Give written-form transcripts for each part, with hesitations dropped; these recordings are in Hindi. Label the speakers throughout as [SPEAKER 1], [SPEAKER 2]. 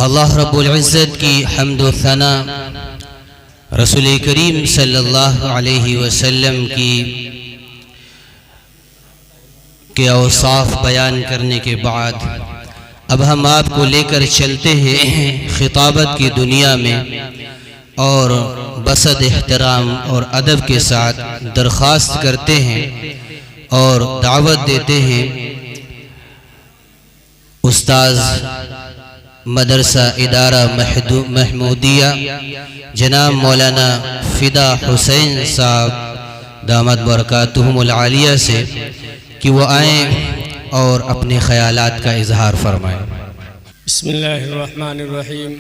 [SPEAKER 1] अल्लाह रब्बुल इज़्ज़त की हम्द व सना, रसूल करीम सल्लल्लाहु अलैहि वसल्लम के औसाफ बयान करने के बाद अब हम आपको लेकर चलते हैं खिताबत की दुनिया में और बसद एहतराम और अदब के साथ दरख्वास्त करते हैं और दावत देते हैं उस्ताद मदरसा इदारा महमूदिया जनाब मौलाना फ़िदा हुसैन साहब दामद बरकातुहुमुल आलिया से कि वो आएँ और अपने ख़यालात का इजहार फरमाएँ।
[SPEAKER 2] बिस्मिल्लाहिर्रहमानिर्रहीम।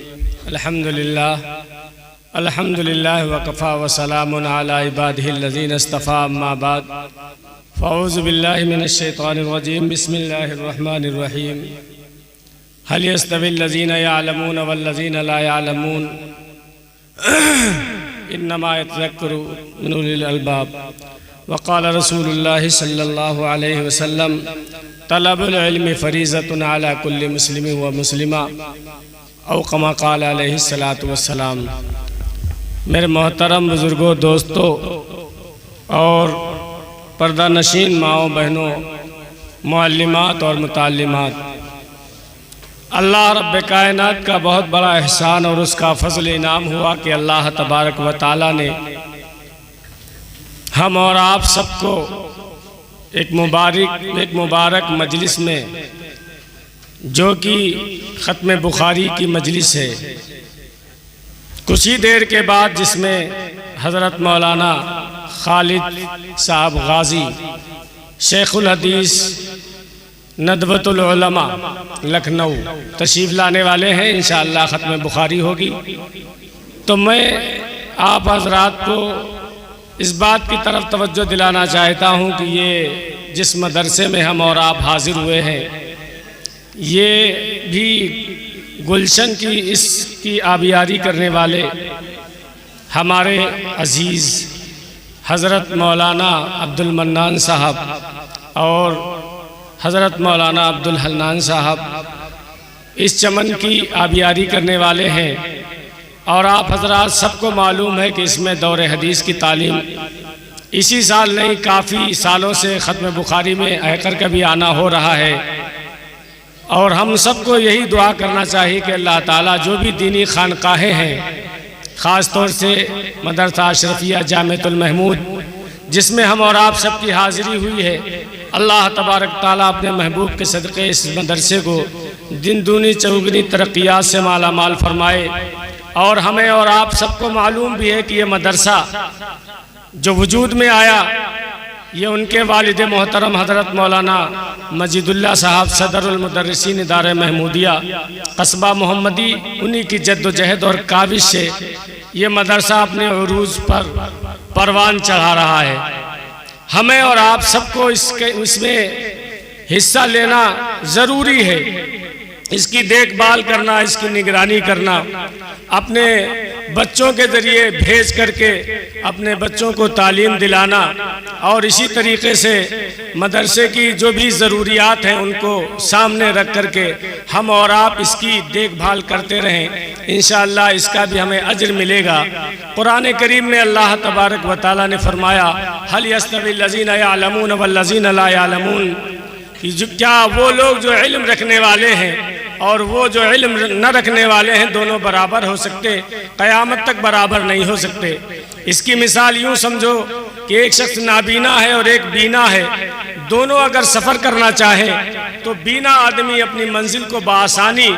[SPEAKER 2] अल्हम्दुलिल्लाह वकफ़ा व सलामुन अला इबादिहिल्लज़ीना इस्तफ़ा, अम्मा बाद, फ़अऊज़ु बिल्लाहि मिनश शैतानिर रजीम। बिस्मिल्लाहिर्रहमानिर्रहीम। हल यस्तविल्लज़ीना यअलमून वल्लज़ीना ला यअलमून इन्नमा यतज़क्करु उलुल अलबाब। वक़ाल रसूलुल्लाहि सल्लल्लाहु अलैहि वसल्लम तलबुल इल्मि फ़रीज़तुन अला कुल्लि मुस्लिमिन व मुस्लिमा औ कमा क़ाल अलैहि सलातु वस्सलाम। मेरे मोहतरम बुज़ुर्गों, दोस्तों और पर्दा नशीन माओ बहनों, मुअल्लिमात और मुताल्लिमात, अल्लाह रब्बे कायनात का बहुत बड़ा एहसान और उसका फजल इनाम हुआ कि अल्लाह तबारक व तआला ने हम और आप सबको एक मुबारक मजलिस में, जो कि ख़त्म बुखारी की मजलिस है, कुछ ही देर के बाद जिसमें हज़रत मौलाना खालिद साहब गाज़ी शेखुल हदीस नदवतुल उलमा लखनऊ तशरीफ़ लाने वाले हैं। इंशाअल्लाह ख़त्म बुखारी होगी। तो मैं आप हज़रात को इस बात की तरफ तवज्जो दिलाना चाहता हूँ कि ये जिस मदरसे में हम और आप हाज़िर हुए हैं, ये भी गुलशन की इसकी आबियारी करने वाले हमारे अज़ीज़ हज़रत मौलाना अब्दुल मन्नान साहब और हज़रत मौलाना अब्दुल हन्नान साहब इस चमन की आबियारी करने वाले हैं। और आप हज़रात सबको मालूम है कि इसमें दौरे हदीस की तालीम इसी साल नहीं, काफ़ी सालों से ख़त्म बुखारी में आकर का भी आना हो रहा है। और हम सबको यही दुआ करना चाहिए कि अल्लाह ताला जो भी दीनी खानकाहें हैं, ख़ास तौर से मदरसा अशरफिया जामिअतुल महमूद जिसमें हम और आप सबकी हाज़िरी हुई है, अल्लाह तबारक ताला अपने महबूब के सदक़े इस मदरसे को दिन दूनी चौगुनी तरक्यात से माला माल फरमाए। और हमें और आप सबको मालूम भी है कि ये मदरसा जो वजूद में आया, ये उनके वालिद मोहतरम हज़रत मौलाना मजीदुल्लाह साहब सदरुल मुदर्रिसीन इदारा महमूदिया कस्बा मोहम्मदी, उन्हीं की जद्दोजहद और काविश से ये मदरसा अपने उरूज पर परवान चढ़ा रहा है। हमें और आप सबको इसमें हिस्सा लेना ज़रूरी है, इसकी देखभाल करना, इसकी निगरानी करना, अपने बच्चों के ज़रिए भेज करके अपने बच्चों को तालीम दिलाना और इसी तरीक़े से मदरसे की जो भी ज़रूरियात हैं उनको सामने रख करके हम और आप इसकी देखभाल करते रहें। इंशाअल्लाह इसका भी हमें अज्र मिलेगा। कुरान करीम में अल्लाह तबारक व तआला ने फरमाया, हल यस्तविल्लज़ीना यअलमून वल्लज़ीना ला यअलमून, कि जो क्या वो लोग जो इल्म रखने वाले हैं और वो जो इल्म न रखने वाले हैं, दोनों बराबर हो सकते? क़यामत तक बराबर नहीं हो सकते। इसकी मिसाल यूँ समझो कि एक शख्स नाबीना है और एक बीना है, दोनों अगर सफ़र करना चाहें तो बीना आदमी अपनी मंजिल को बआसानी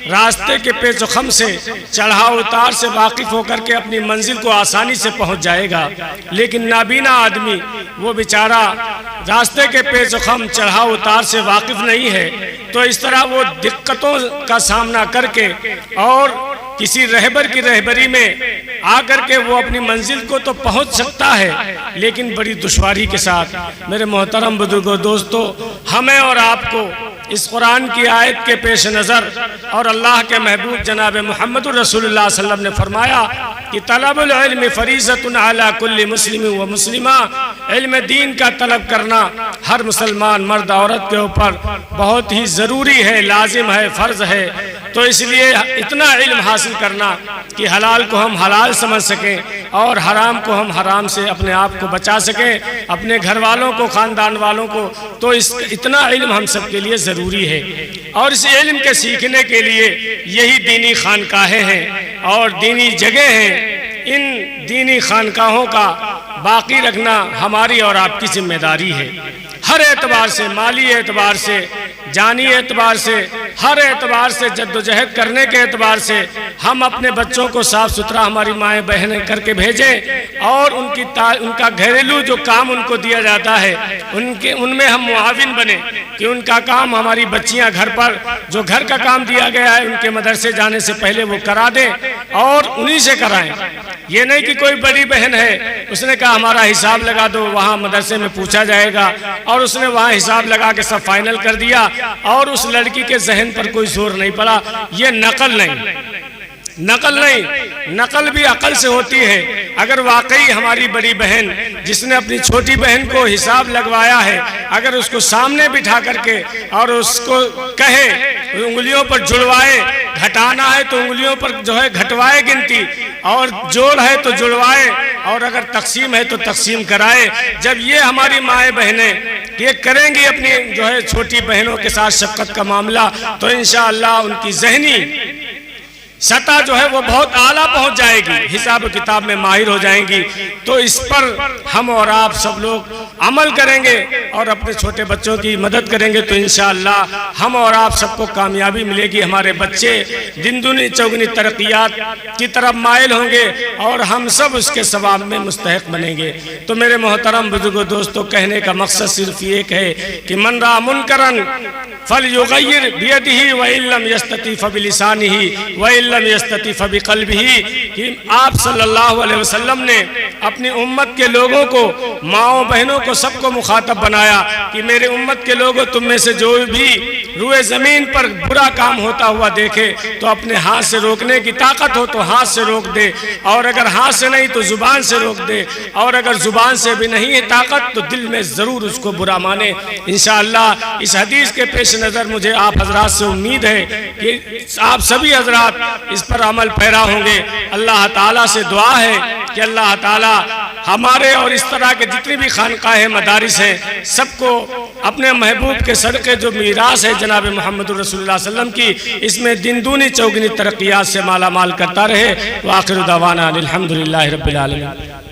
[SPEAKER 2] रास्ते के पेच खम से, चढ़ाव उतार से वाकिफ़ होकर के अपनी मंजिल को आसानी से पहुंच जाएगा। लेकिन नाबीना आदमी वो बेचारा रास्ते के पेच खम, चढ़ाव उतार से वाकिफ़ नहीं है, तो इस तरह वो दिक्कतों का सामना करके और किसी रहबर की रहबरी में आकर के वो अपनी मंजिल को तो पहुंच सकता है, लेकिन बड़ी दुश्वारी के साथ। मेरे मोहतरम बुजुर्गों, दोस्तों, हमें और आपको इस कुरान की आयत के पेश नज़र और अल्लाह के महबूब जनाब मुहम्मदुर रसूलुल्लाह सल्लल्लाहु अलैहि वसल्लम ने फरमाया कि तलबुल इल्मि फरीज़तुन अला कुल्लि मुस्लिमिन व मुस्लिमा, इल्म दीन का तलब करना हर मुसलमान मर्द औरत के ऊपर बहुत ही ज़रूरी है, लाजिम है, फ़र्ज़ है। तो इसलिए इतना इल्म हासिल करना कि हलाल को हम हलाल समझ सकें और हराम को हम हराम से अपने आप को बचा सकें, अपने घर वालों को, ख़ानदान वालों को। तो इतना इल्म हम सब के लिए ज़रूरी है। और इस इल्म के सीखने के लिए यही दीनी खानकाहें हैं और दीनी जगह हैं। इन दीनी खानकाहों का बाकी रखना हमारी और आपकी जिम्मेदारी है। हर एतबार से, माली एतबार से, जानी एतबार से, हर एतबार से जद्दोजहद करने के एतबार से हम अपने बच्चों को साफ़ सुथरा हमारी माएँ बहनें करके भेजें और उनका घरेलू जो काम उनको दिया जाता है उनमें हम मुआविन बने कि उनका काम, हमारी बच्चियां घर पर जो घर का काम दिया गया है उनके मदरसे जाने से पहले वो करा दें और उन्हीं से कराएं। ये नहीं कि कोई बड़ी बहन है, उसने कहा हमारा हिसाब लगा दो, वहाँ मदरसे में पूछा जाएगा और उसने वहाँ हिसाब लगा के सब फाइनल कर दिया और उस लड़की के जहन पर कोई जोर नहीं पड़ा। ये नकल नहीं, नकल भी अकल से होती है। अगर वाकई हमारी बड़ी बहन जिसने अपनी छोटी बहन को हिसाब लगवाया है, अगर उसको सामने बिठा करके और उसको कहे, उंगलियों पर जुड़वाए, घटाना है तो उंगलियों पर जो है घटवाए गिनती, और जोड़ है तो जुड़वाए, और अगर तकसीम है तो तकसीम कराए। जब ये हमारी माएँ बहनें ये करेंगी अपनी जो है छोटी बहनों के साथ शफ़क़त का मामला, तो इंशाअल्लाह उनकी ज़हनी सतह जो है वो बहुत आला पहुंच जाएगी, हिसाब किताब में माहिर हो जाएंगी। तो इस पर हम और आप सब लोग अमल करेंगे और अपने छोटे बच्चों की मदद करेंगे तो इंशाअल्लाह हम और आप सबको कामयाबी मिलेगी। हमारे बच्चे दिन दुनी चौगुनी तरक्यात की तरफ माइल होंगे और हम सब उसके सवाब में मुस्तहक बनेंगे। तो मेरे मोहतरम बुजुर्गों, दोस्तों, कहने का मकसद सिर्फ एक है कि मन रा मुनकरन फल युगय्यर बियदिही व इल्लम यस्तती फबिलिसानिही व इल्लम यस्तती फबिक़ल्बिही, कि आप सल्लल्लाहु अलैहि वसल्लम ने अपनी उम्मत के लोगों को, माओ बहनों को, सबको मुखातब बनाया कि मेरे उम्मत के लोगों, तुम में से जो भी रुए ज़मीन पर बुरा काम होता हुआ देखे तो अपने हाथ से रोकने की ताकत हो तो हाथ से रोक दे, और अगर हाथ से नहीं तो ज़ुबान से रोक दे, और अगर ज़ुबान से भी नहीं है ताकत तो दिल में ज़रूर उसको बुरा माने। इंशाअल्लाह इस हदीस के पेश नज़र मुझे आप हजरात से उम्मीद है कि आप सभी हजरात इस पर अमल पैरा होंगे। अल्लाह ताला से दुआ है कि अल्लाह ताला हमारे और इस तरह के जितनी भी खानकाहें, मदारिस हैं, सबको अपने महबूब के सदक़े जो मीरास है जनाब मोहम्मद रसूलुल्लाह सल्लल्लाहु अलैहि वसल्लम की, इसमें दिन दूनी चौगुनी तरक्यात से माला माल करता रहे। व आखिर दावाना अल्हम्दुलिल्लाहि रब्बिल आलमीन।